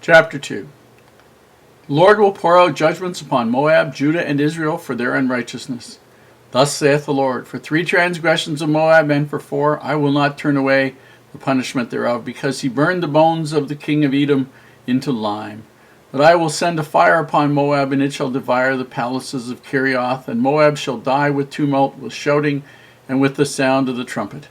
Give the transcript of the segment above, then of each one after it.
Chapter 2. The Lord will pour out judgments upon Moab, Judah, and Israel for their unrighteousness. Thus saith the Lord, for 3 transgressions of Moab, and for 4, I will not turn away the punishment thereof, because he burned the bones of the king of Edom into lime. But I will send a fire upon Moab, and it shall devour the palaces of Kerioth, and Moab shall die with tumult, with shouting, and with the sound of the trumpet.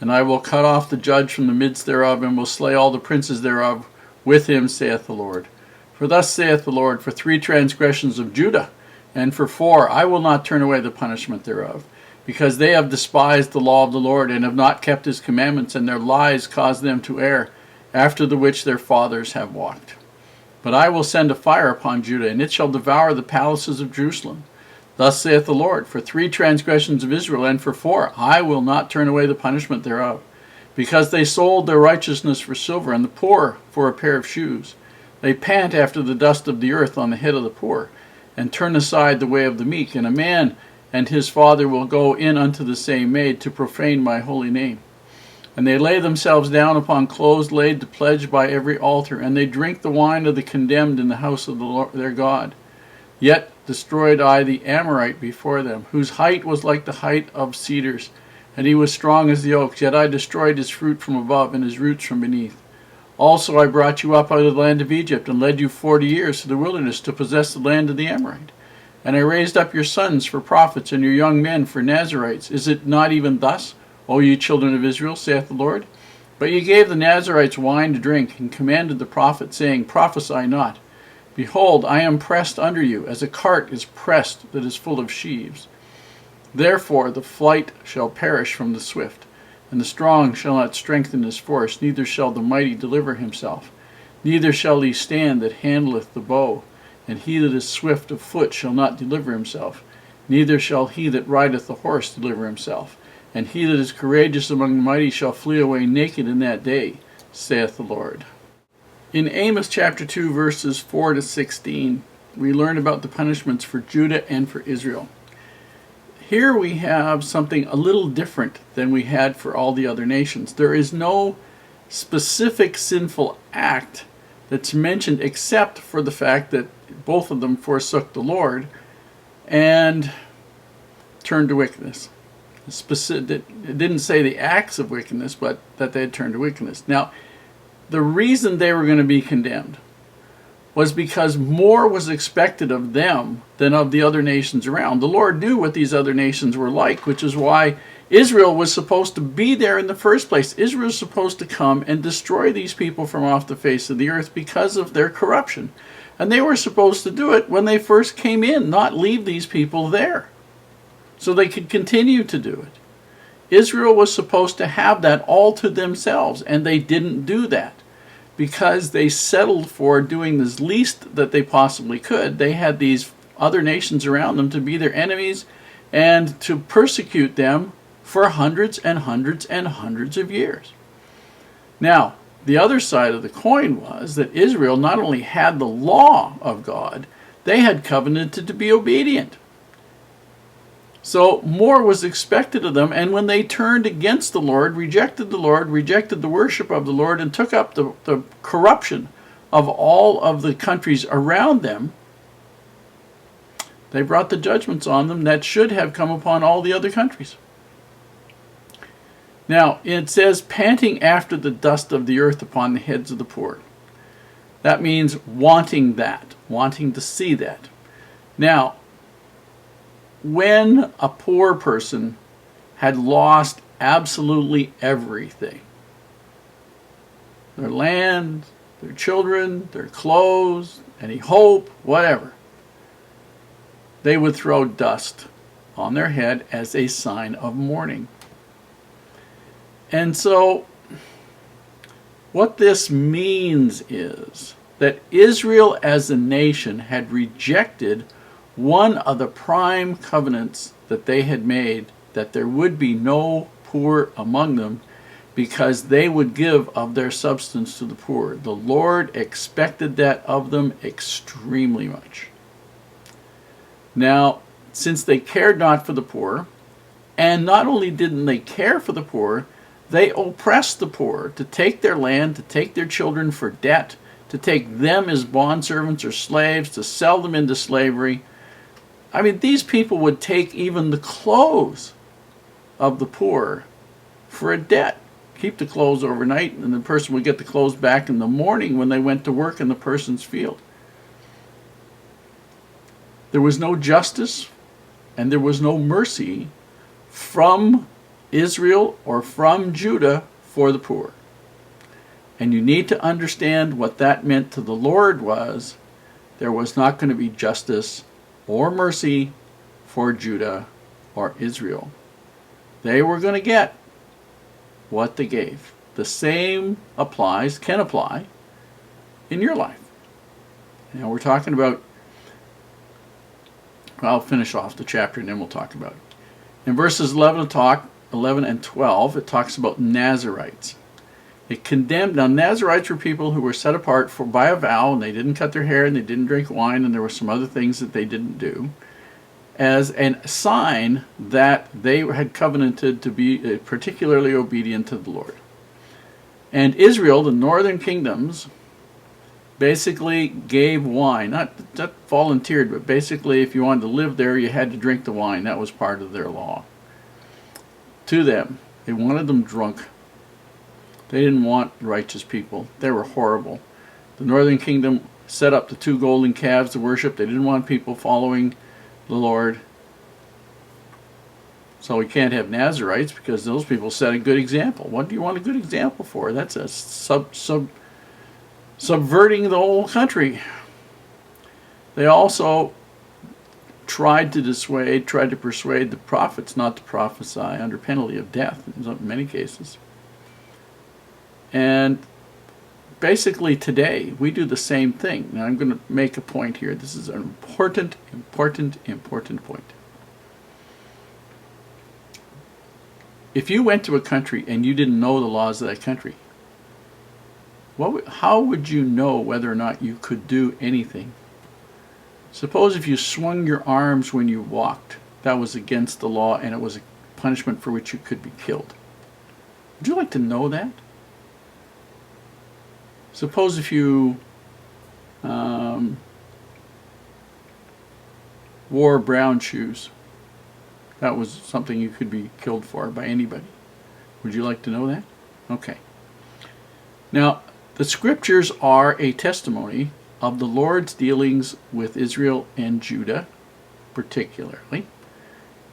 And I will cut off the judge from the midst thereof, and will slay all the princes thereof with him, saith the Lord. For thus saith the Lord, for 3 transgressions of Judah, and for 4, I will not turn away the punishment thereof, because they have despised the law of the Lord, and have not kept his commandments, and their lies caused them to err, after the which their fathers have walked. But I will send a fire upon Judah, and it shall devour the palaces of Jerusalem. Thus saith the Lord, for 3 transgressions of Israel, and for 4, I will not turn away the punishment thereof, because they sold their righteousness for silver, and the poor for a pair of shoes. They pant after the dust of the earth on the head of the poor, and turn aside the way of the meek. And a man and his father will go in unto the same maid, to profane my holy name. And they lay themselves down upon clothes laid to pledge by every altar, and they drink the wine of the condemned in the house of the Lord their God. Yet destroyed I the Amorite before them, whose height was like the height of cedars, and he was strong as the oaks. Yet I destroyed his fruit from above, and his roots from beneath. Also I brought you up out of the land of Egypt, and led you 40 years to the wilderness, to possess the land of the Amorite. And I raised up your sons for prophets, and your young men for Nazarites. Is it not even thus, O ye children of Israel, saith the Lord? But ye gave the Nazarites wine to drink, and commanded the prophet, saying, Prophesy not. Behold, I am pressed under you, as a cart is pressed that is full of sheaves. Therefore the flight shall perish from the swift, and the strong shall not strengthen his force, neither shall the mighty deliver himself. Neither shall he stand that handleth the bow, and he that is swift of foot shall not deliver himself. Neither shall he that rideth the horse deliver himself. And he that is courageous among the mighty shall flee away naked in that day, saith the Lord. In Amos chapter 2, verses 4 to 16, we learn about the punishments for Judah and for Israel. Here we have something a little different than we had for all the other nations. There is no specific sinful act that's mentioned, except for the fact that both of them forsook the Lord and turned to wickedness. It didn't say the acts of wickedness, but that they had turned to wickedness. Now, the reason they were going to be condemned was because more was expected of them than of the other nations around. The Lord knew what these other nations were like, which is why Israel was supposed to be there in the first place. Israel was supposed to come and destroy these people from off the face of the earth because of their corruption. And they were supposed to do it when they first came in, not leave these people there, so they could continue to do it. Israel was supposed to have that all to themselves, and they didn't do that, because they settled for doing the least that they possibly could. They had these other nations around them to be their enemies and to persecute them for hundreds and hundreds and hundreds of years. Now, the other side of the coin was that Israel not only had the law of God, they had covenanted to be obedient. So more was expected of them, and when they turned against the Lord, rejected the worship of the Lord, and took up the corruption of all of the countries around them, they brought the judgments on them that should have come upon all the other countries. Now, it says, panting after the dust of the earth upon the heads of the poor. That means wanting that, wanting to see that. Now, when a poor person had lost absolutely everything, their land, their children, their clothes, any hope, whatever, they would throw dust on their head as a sign of mourning. And so what this means is that Israel as a nation had rejected one of the prime covenants that they had made, that there would be no poor among them, because they would give of their substance to the poor. The Lord expected that of them extremely much. Now, since they cared not for the poor, and not only didn't they care for the poor, they oppressed the poor to take their land, to take their children for debt, to take them as bondservants or slaves, to sell them into slavery. I mean, these people would take even the clothes of the poor for a debt. Keep the clothes overnight, and the person would get the clothes back in the morning when they went to work in the person's field. There was no justice and there was no mercy from Israel or from Judah for the poor. And you need to understand what that meant to the Lord was there was not going to be justice or mercy for Judah or Israel. They were going to get what they gave. The same can apply in your life. Now we're talking about, I'll finish off the chapter and then we'll talk about it. In verses 11 and 12, it talks about Nazirites. It condemned, now Nazirites were people who were set apart by a vow, and they didn't cut their hair and they didn't drink wine, and there were some other things that they didn't do, as a sign that they had covenanted to be particularly obedient to the Lord. And Israel, the northern kingdoms, basically gave wine, not volunteered, but basically if you wanted to live there, you had to drink the wine. That was part of their law. To them, they wanted them drunk. They didn't want righteous people. They were horrible. The northern kingdom set up the 2 golden calves to worship. They didn't want people following the Lord. So we can't have Nazirites because those people set a good example. What do you want a good example for? That's a subverting the whole country. They also tried to persuade the prophets not to prophesy under penalty of death in many cases. And basically today we do the same thing. Now I'm going to make a point here. This is an important point. If you went to a country and you didn't know the laws of that country, how would you know whether or not you could do anything? Suppose if you swung your arms when you walked, that was against the law and it was a punishment for which you could be killed. Would you like to know that? Suppose if you wore brown shoes, that was something you could be killed for by anybody. Would you like to know that? Okay. Now, the scriptures are a testimony of the Lord's dealings with Israel and Judah, particularly,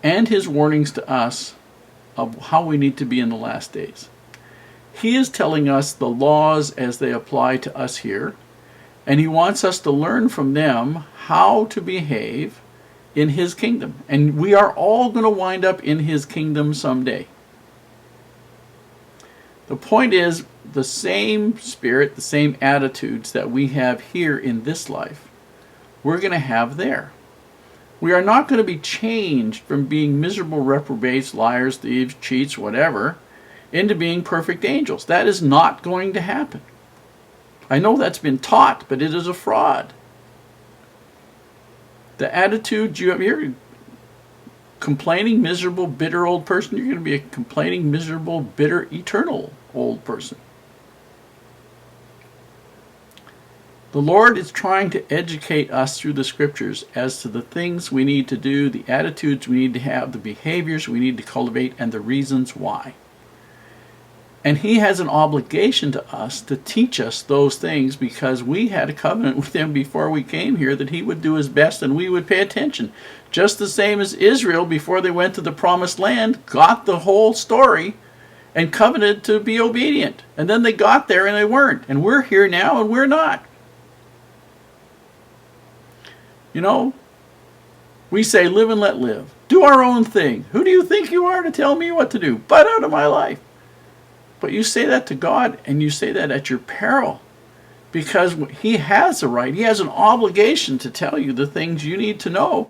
and his warnings to us of how we need to be in the last days. He is telling us the laws as they apply to us here, and he wants us to learn from them how to behave in his kingdom. And we are all going to wind up in his kingdom someday. The point is, the same spirit, the same attitudes that we have here in this life, we're going to have there. We are not going to be changed from being miserable reprobates, liars, thieves, cheats, whatever, into being perfect angels. That is not going to happen. I know that's been taught, but it is a fraud. The attitude you have here, complaining, miserable, bitter old person, you're going to be a complaining, miserable, bitter, eternal old person. The Lord is trying to educate us through the scriptures as to the things we need to do, the attitudes we need to have, the behaviors we need to cultivate, and the reasons why. And he has an obligation to us to teach us those things because we had a covenant with him before we came here that he would do his best and we would pay attention. Just the same as Israel, before they went to the promised land, got the whole story and covenanted to be obedient. And then they got there and they weren't. And we're here now and we're not. You know, we say live and let live. Do our own thing. Who do you think you are to tell me what to do? Butt out of my life. But you say that to God, and you say that at your peril, because he has a right, he has an obligation to tell you the things you need to know